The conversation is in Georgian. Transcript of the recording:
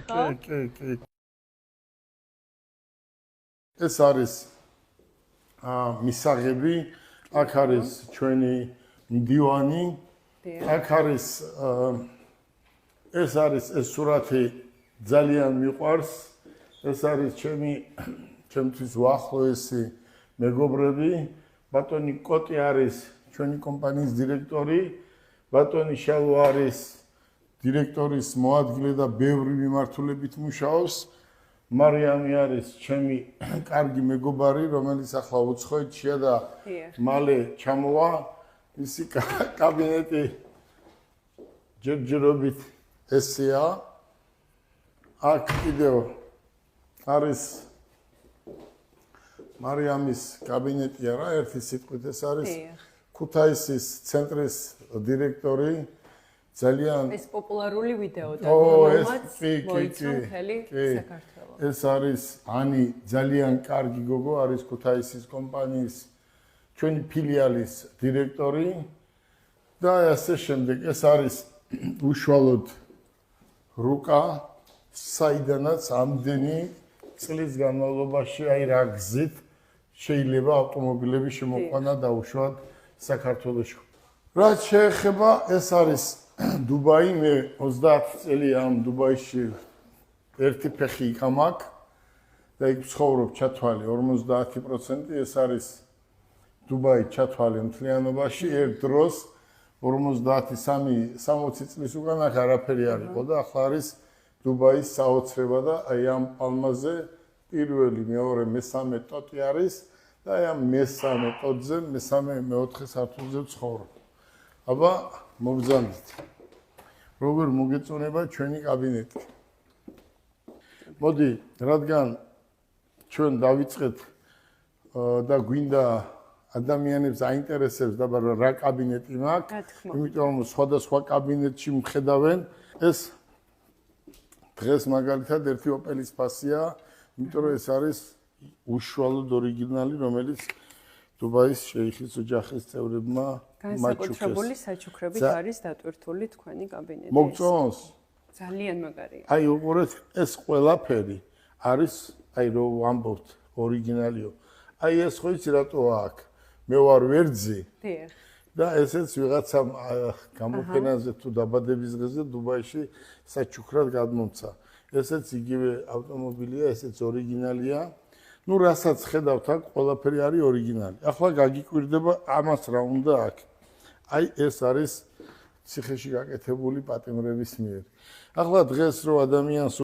კი. ეს არის მისაღები, აქ არის ჩვენი მდივანი, აქ არის ეს სურათი ძალიან მიყვარს, ეს არის ჩემთვის უახლოესი მეგობრები, ბატონი კოტი არის ჩვენი კომპანიის დირექტორი, ბატონი შალო არის დირექტორის მოადგილე და ბევრი მიმართულებით მუშაობს. მარიამი არის ჩემი კარგი მეგობარი, რომელიც ახლა უცხოეთშია და მალე ჩამოვა. ისი კაბინეტი ჯერჯერობით ესეა. აქ კიდევ არის მარიამის კაბინეტი არა, ერთი სიტყვით ეს არის ქუთაისის ცენტრის დირექტორი. ძალიან ეს პოპულარული ვიდეო და რომელმაც მოიცვა მთელი საქართველო. ეს არის ანი ძალიან კარგი გოგო, არის ქუთაისის კომპანიის ჩვენი ფილიალის დირექტორი და ასე შემდეგ. ეს არის უშუალოდ რუკა, საიდანაც ამდენი წლის განმავლობაში აი რა გზით შეიძლება ავტომობილები შემოყვანა და უშუალოდ საქართველოში. რაც შეეხება ეს არის დუბაი, მე 30 წელი ამ დუბაიში ერთი ფეხი იქამაკ და იქ ცხოვრობ ჩათვალე 50% ეს არის დუბაი ჩათვალე მთლიანობაში ერთ დროს 53-60 წლის უკან აქ არაფერი არ იყო და ახლა არის დუბაის საოცრება და აი ამ პალმაზე პირველი, მეორე, მესამე ტოტი არის და აი ამ მესამე ტოტზე, მესამე-მეოთხე სართულზე ვცხოვრობ. აბა მოგზავნით. როგორ მოგეწონება ჩვენი კაბინეტი. მოდი, რადგან ჩვენ დავიწყეთ და გვინდა ადამიანებს აინტერესებს და რა კაბინეტი მაქვს, იმიტომ რომ სხვადასხვა კაბინეტში მხედავენ, ეს დღეს მაგალითად ერთი ოპელის ფასია, იმიტომ რომ ეს არის უშუალოდ ორიგინალი, რომელიც დუბაის შეიხის ოჯახის წევრებმა განსაკუთრებული საჩუქრებით არის დატვირთული თქვენი კაბინეტი. მოგწონს? ძალიან მაგარია. აი უყურეთ, ეს ყველაფერი არის, აი რო ვამბობთ, ორიგინალიო. აი ეს ხო იცი რატოა აქ? მე ვარ ვერძი. დიახ. და ესეც ვიღაცამ გამოფენაზე თუ დაბადების დღეზე დუბაიში საჩუქრად გადმომცა. ესეც იგივე ავტომობილია, ესეც ორიგინალია. ნუ რასაც ხედავთ აქ, ყველაფერი არის ორიგინალი. ახლა გაგიკვირდება ამას რა უნდა აქ. აი ეს არის ციხეში გაკეთებული პატიმრების მიერ. ახლა დღეს რო ადამიანს